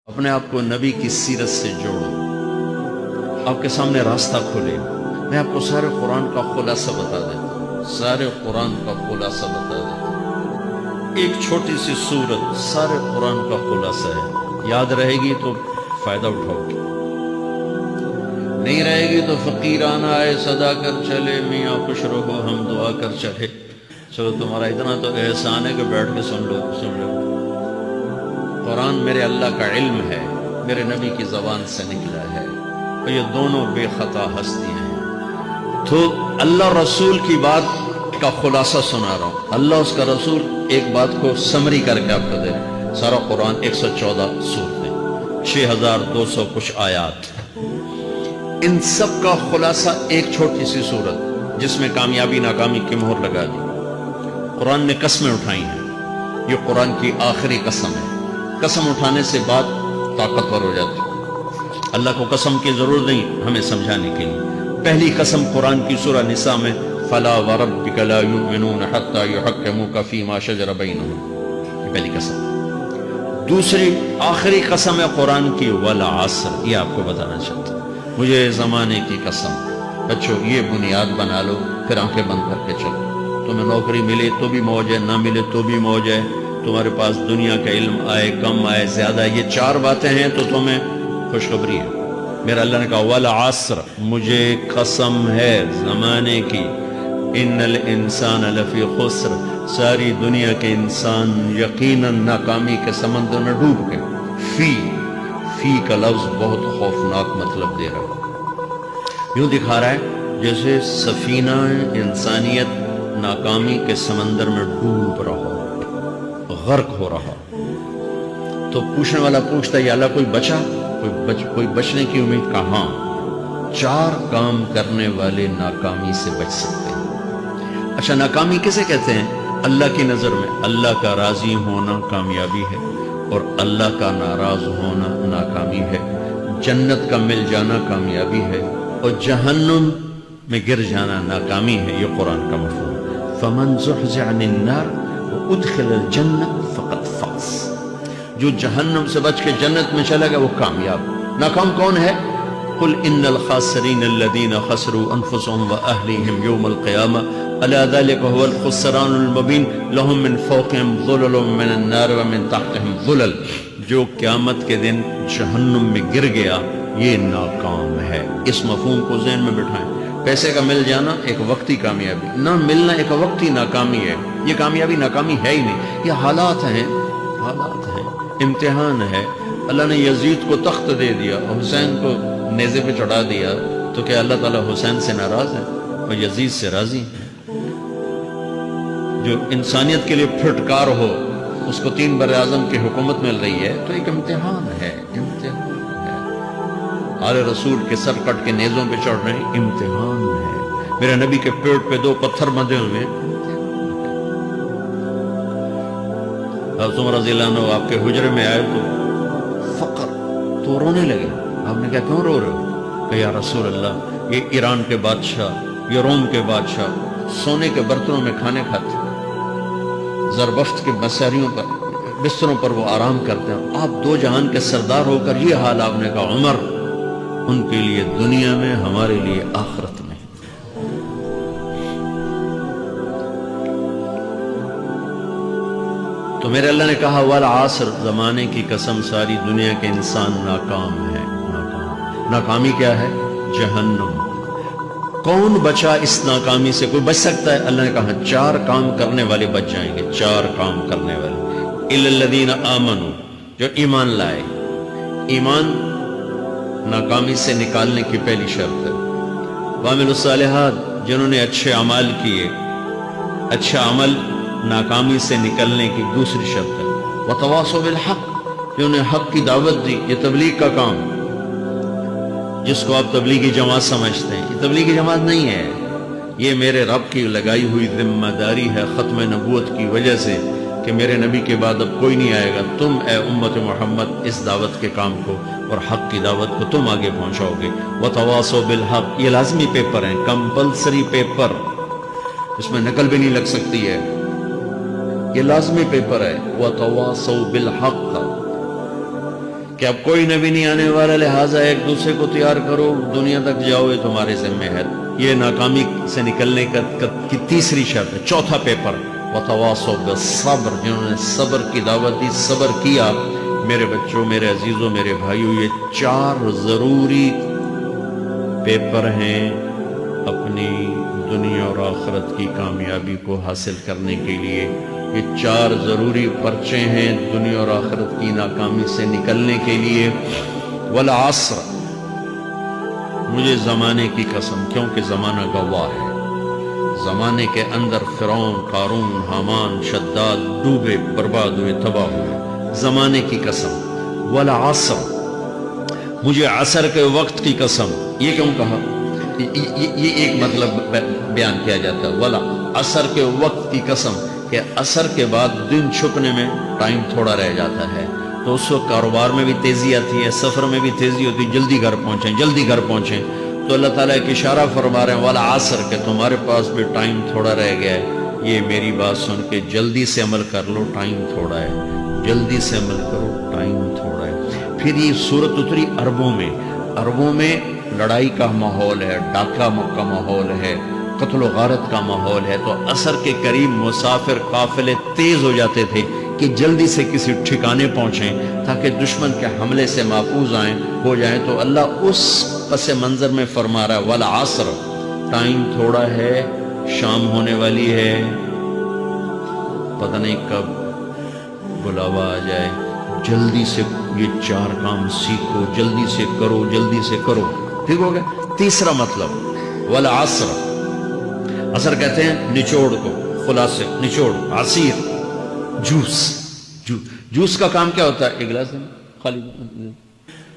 اپنے آپ کو نبی کی سیرت سے جوڑو، آپ کے سامنے راستہ کھلے۔ میں آپ کو سارے قرآن کا خلاصہ بتا دیتا ہوں، سارے قرآن کا خلاصہ بتا دیتا ہوں۔ ایک چھوٹی سی سورت سارے قرآن کا خلاصہ ہے، یاد رہے گی تو فائدہ اٹھاؤ گے، نہیں رہے گی تو فقیرانہ آئے صدا کر چلے، میاں خوش رہو ہم دعا کر چلے۔ چلو تمہارا اتنا تو احسان ہے کہ بیٹھ کے سن لو۔ قرآن میرے اللہ کا علم ہے، میرے نبی کی زبان سے نکلا ہے، اور یہ دونوں بے خطا ہستیاں ہیں۔ تو اللہ رسول کی بات کا خلاصہ سنا رہا ہوں، اللہ اس کا رسول ایک بات کو سمری کر کے آپ کو دے رہے۔ سارا قرآن 114 سورتیں، 6200 کچھ آیات، ان سب کا خلاصہ ایک چھوٹی سی سورت جس میں کامیابی ناکامی کی مہر لگا دی۔ قرآن نے قسمیں اٹھائی ہیں، یہ قرآن کی آخری قسم ہے۔ قسم اٹھانے سے بات طاقتور ہو جاتی، اللہ کو قسم کی ضرورت نہیں ہمیں سمجھانے کے لیے۔ پہلی قسم قرآن کی سورہ نساء میں فلا وربک لا یؤمنون حتی یحکموک فیما شجر بینہم، یہ پہلی قسم۔ دوسری آخری قسم ہے قرآن کی والعصر، یہ آپ کو بتانا چاہتا ہوں، مجھے زمانے کی قسم۔ بچوں یہ بنیاد بنا لو، پھر آنکھیں بند کر کے چلو۔ تمہیں نوکری ملے تو بھی موج ہے، نہ ملے تو بھی موج ہے، تمہارے پاس دنیا کا علم آئے کم آئے زیادہ، یہ چار باتیں ہیں تو تمہیں خوشخبری ہے۔ میرا اللہ نے کہا والعصر، مجھے قسم ہے زمانے کی، ان الانسان لفی خسر، ساری دنیا کے انسان یقیناً ناکامی کے سمندر میں ڈوب گئے۔ فی کا لفظ بہت خوفناک مطلب دے رہا ہے، یوں دکھا رہا ہے جیسے سفینہ انسانیت ناکامی کے سمندر میں ڈوب رہا، غرق ہو رہا۔ تو پوچھنے والا پوچھتا ہے یا اللہ کوئی بچا، کوئی بچنے کی امید؟ کہاں؟ چار کام کرنے والے ناکامی سے بچ سکتے ہیں۔ اچھا ناکامی کسے کہتے ہیں اللہ کی نظر میں؟ اللہ کا راضی ہونا کامیابی ہے، اور اللہ کا ناراض ہونا ناکامی ہے۔ جنت کا مل جانا کامیابی ہے، اور جہنم میں گر جانا ناکامی ہے۔ یہ قرآن کا مفہوم۔ فمن زحزح عن النار وادخل الجنہ فقد فاز، جو جہنم سے بچ کے جنت میں چلا گیا وہ کامیاب۔ ناکام کون ہے؟ قل ان الخاسرین الذین خسروا انفسهم واہلیہم یوم القیامہ الا ذلک هو الخسران المبین لهم من فوقهم ظلل من النار ومن تحتهم ظلل، جو قیامت کے دن جہنم میں گر گیا یہ ناکام ہے۔ اس مفہوم کو ذہن میں بٹھائیں۔ پیسے کا مل جانا ایک وقتی کامیابی، نہ ملنا ایک وقتی ناکامی ہے۔ یہ کامیابی ناکامی ہے ہی نہیں، یہ حالات ہیں، امتحان ہے۔ اللہ نے یزید کو تخت دے دیا اور حسین کو نیزے پہ چڑھا دیا، تو کیا اللہ تعالیٰ حسین سے ناراض ہے؟ اور یزید سے راضی ہے۔ جو انسانیت کے لیے پھٹکار ہو، اس کو 3 براعظم کی حکومت مل رہی ہے، تو ایک امتحان ہے، امتحان ہے۔ آل رسول کے سر کٹ کے نیزوں پہ چڑھ رہے ہیں، امتحان ہے۔ میرے نبی کے پیٹ پہ 2 پتھر بندھے ہوئے ہیں۔ اب عمر رضی اللہ عنہ آپ کے حجرے میں آئے تو فقر، تو رونے لگے۔ آپ نے کہا کیوں رو رہے ہو؟ کہ یا رسول اللہ یہ ایران کے بادشاہ، یہ روم کے بادشاہ سونے کے برتنوں میں کھانے کھاتے، زربفت کے بستروں پر وہ آرام کرتے ہیں، آپ 2 جہان کے سردار ہو کر یہ حال۔ آپ نے کہا عمر ان کے لیے دنیا میں، ہمارے لیے آخرت میں۔ تو میرے اللہ نے کہا والعصر، زمانے کی قسم ساری دنیا کے انسان ناکام ہے۔ ناکامی کیا ہے؟ جہنم۔ کون بچا اس ناکامی سے؟ کوئی بچ سکتا ہے؟ اللہ نے کہا 4 کام کرنے والے بچ جائیں گے، 4 کام کرنے والے۔ الا الذین آمنوا، جو ایمان لائے۔ ایمان ناکامی سے نکالنے کی پہلی شرط ہے۔ وعملوا الصالحات، جنہوں نے اچھے اعمال کیے۔ اچھا عمل ناکامی سے نکلنے کی دوسری شرط ہے۔ وتواصوا بالحق، جنہوں نے حق کی دعوت دی۔ یہ تبلیغ کا کام، جس کو آپ تبلیغی جماعت سمجھتے ہیں، یہ تبلیغی جماعت نہیں ہے، یہ میرے رب کی لگائی ہوئی ذمہ داری ہے ختم نبوت کی وجہ سے، کہ میرے نبی کے بعد اب کوئی نہیں آئے گا، تم اے امت محمد اس دعوت کے کام کو اور حق کی دعوت کو تم آگے پہنچاؤ گے۔ وتواصوا بالحق، یہ لازمی پیپر ہیں، کمپلسری پیپر، اس میں نقل بھی نہیں لگ سکتی ہے، یہ لازمی پیپر ہے۔ وتواصوا بالحق، کہ اب کوئی نبی نہیں آنے والا، لہٰذا ایک دوسرے کو تیار کرو، دنیا تک جاؤ، یہ تمہارے ذمہ ہے۔ یہ ناکامی سے نکلنے کی تیسری شرط ہے۔ چوتھا پیپر وتواصوا بالصبر، جنہوں نے صبر کی دعوت دی، صبر کیا۔ میرے بچوں، میرے عزیزوں، میرے بھائیوں، یہ 4 ضروری پیپر ہیں اپنی دنیا اور آخرت کی کامیابی کو حاصل کرنے کے لیے۔ یہ 4 ضروری پرچے ہیں دنیا اور آخرت کی ناکامی سے نکلنے کے لیے۔ والعصر، مجھے زمانے کی قسم، کیونکہ زمانہ گواہ ہے۔ زمانے کے اندر فرعون، قارون، حامان، شداد ڈوبے، برباد ہوئے، تباہ ہوئے۔ زمانے کی قسم۔ والعصر، مجھے عصر کے وقت کی قسم۔ یہ کیوں کہا؟ یہ ایک مطلب بیان کیا جاتا ہے، والعصر کے وقت کی قسم، کہ عصر کے بعد دن چھپنے میں ٹائم تھوڑا رہ جاتا ہے، تو اس وقت کاروبار میں بھی تیزی آتی ہے، سفر میں بھی تیزی ہوتی ہے، جلدی گھر پہنچیں، جلدی گھر پہنچیں۔ تو اللہ تعالیٰ ایک اشارہ فرما رہے ہیں والعصر، کہ تمہارے پاس بھی ٹائم تھوڑا رہ گیا ہے، یہ میری بات سن کے جلدی سے عمل کر لو، ٹائم تھوڑا ہے، جلدی سے عمل کرو، ٹائم تھوڑا ہے۔ پھر یہ صورت اتری عربوں میں۔ عربوں میں لڑائی کا ماحول ہے، ڈاکہ کا ماحول ہے، قتل و غارت کا ماحول ہے، تو عصر کے قریب مسافر قافلے تیز ہو جاتے تھے کہ جلدی سے کسی ٹھکانے پہنچیں تاکہ دشمن کے حملے سے محفوظ ہو جائیں۔ تو اللہ اس پس منظر میں فرما رہا ہے والعصر، ٹائم تھوڑا ہے، شام ہونے والی ہے، پتہ نہیں کب بلاوا آ جائے، جلدی سے یہ 4 کام سیکھو، جلدی سے کرو، جلدی سے کرو۔ ٹھیک ہو گیا؟ تیسرا مطلب والعصر، عصر کہتے ہیں نچوڑ کو، خلاصے، نچوڑ، عصیر، جوس کا کام کیا ہوتا ہے؟ ایک گلاس ہے نا، خالی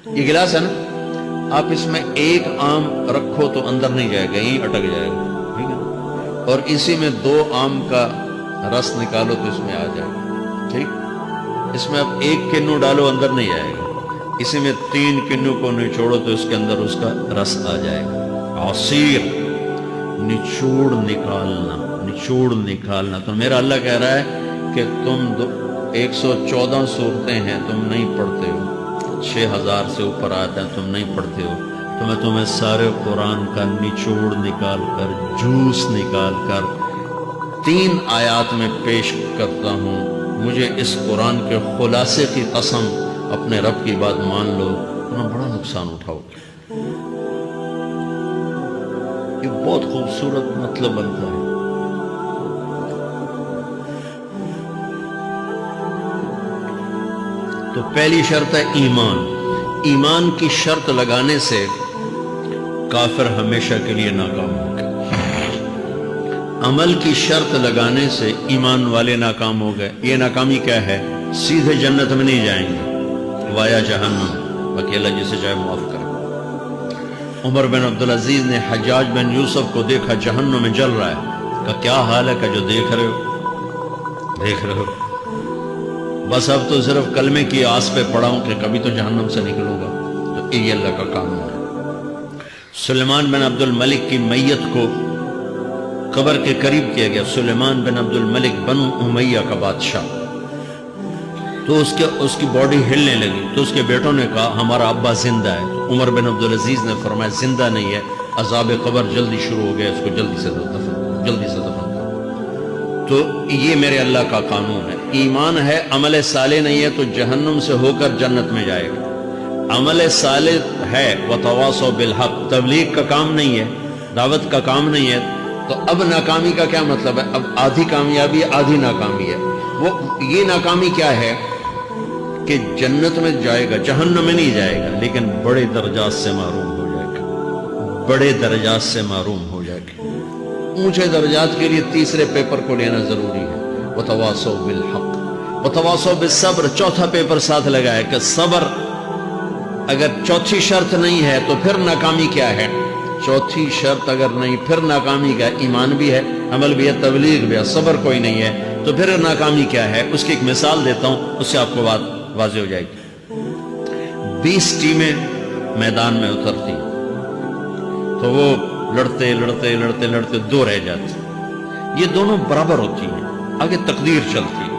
یہ گلاس ہے نا، آپ اس میں 1 آم رکھو تو اندر نہیں جائے گا، یہیں اٹک جائے گا، ٹھیک ہے؟ اور اسی میں 2 آم کا رس نکالو تو اس میں آ جائے گا، ٹھیک؟ اس میں اب 1 کنو ڈالو، اندر نہیں آئے گا، اسی میں 3 کنو کو نچوڑو تو اس کے اندر اس کا رس آ جائے گا۔ عصیر، نچوڑ نکالنا، نچوڑ نکالنا۔ تو میرا اللہ کہہ رہا ہے کہ تم 114 صورتیں ہیں، تم نہیں پڑھتے ہو، 6000 سے اوپر آتے ہیں، تم نہیں پڑھتے ہو، تو میں تمہیں سارے قرآن کا نچوڑ نکال کر، جوس نکال کر 3 آیات میں پیش کرتا ہوں۔ مجھے اس قرآن کے خلاصے کی قسم، اپنے رب کی بات مان لو، تمہیں بڑا نقصان اٹھاؤ گے۔ یہ بہت خوبصورت مطلب بنتا ہے۔ تو پہلی شرط ہے ایمان۔ ایمان کی شرط لگانے سے کافر ہمیشہ کے لیے ناکام ہو گئے۔ عمل کی شرط لگانے سے ایمان والے ناکام ہو گئے۔ یہ ناکامی کیا ہے؟ سیدھے جنت میں نہیں جائیں گے، وایا جہنم، باقی اللہ جسے چاہے معاف کرے۔ عمر بن عبدالعزیز نے حجاج بن یوسف کو دیکھا جہنم میں جل رہا ہے، کہا کیا حال ہے؟ کہ جو دیکھ رہے ہو، بس اب تو صرف کلمے کی آس پہ پڑا ہوں کہ کبھی تو جہنم سے نکلوں گا۔ تو یہ اللہ کا قانون ہے۔ سلیمان بن عبد الملک کی میت کو قبر کے قریب کیا گیا۔ سلیمان بن عبد الملک بنو امیہ کا بادشاہ، تو اس کی باڈی ہلنے لگی، تو اس کے بیٹوں نے کہا ہمارا ابا زندہ ہے۔ عمر بن عبدالعزیز نے فرمایا زندہ نہیں ہے، عذاب قبر جلدی شروع ہو گیا، اس کو جلدی سے دفن کرو۔ تو یہ میرے اللہ کا قانون ہے۔ ایمان ہے، عمل صالح نہیں ہے تو جہنم سے ہو کر جنت میں جائے گا۔ عمل صالح ہے وتواصوا بالحق، تبلیغ کا کام نہیں ہے، دعوت کا کام نہیں ہے، تو اب ناکامی کا کیا مطلب ہے؟ اب آدھی کامیابی آدھی ناکامی ہے۔ وہ یہ ناکامی کیا ہے کہ جنت میں جائے گا، جہنم میں نہیں جائے گا، لیکن بڑے درجات سے محروم ہو جائے گا، بڑے درجات سے محروم ہو جائے گا۔ اونچے درجات کے لیے تیسرے پیپر کو لینا ضروری ہے، وتواصوا بالحق وتواصوا بالصبر۔ چوتھا پیپر ساتھ لگا ہے کہ صبر، اگر چوتھی شرط نہیں ہے تو پھر ناکامی کیا ہے؟ چوتھی شرط اگر نہیں، پھر ناکامی کیا؟ ایمان بھی ہے، عمل بھی ہے، تبلیغ بھی ہے، صبر کوئی نہیں ہے، تو پھر ناکامی کیا ہے؟ اس کی ایک مثال دیتا ہوں، اس سے آپ کو بات واضح ہو جائے گی۔ 20 ٹیمیں میدان میں اترتی، تو وہ لڑتے 2 رہ جاتے، یہ دونوں برابر ہوتی ہیں، آگے تقدیر چلتی ہے۔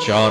4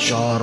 4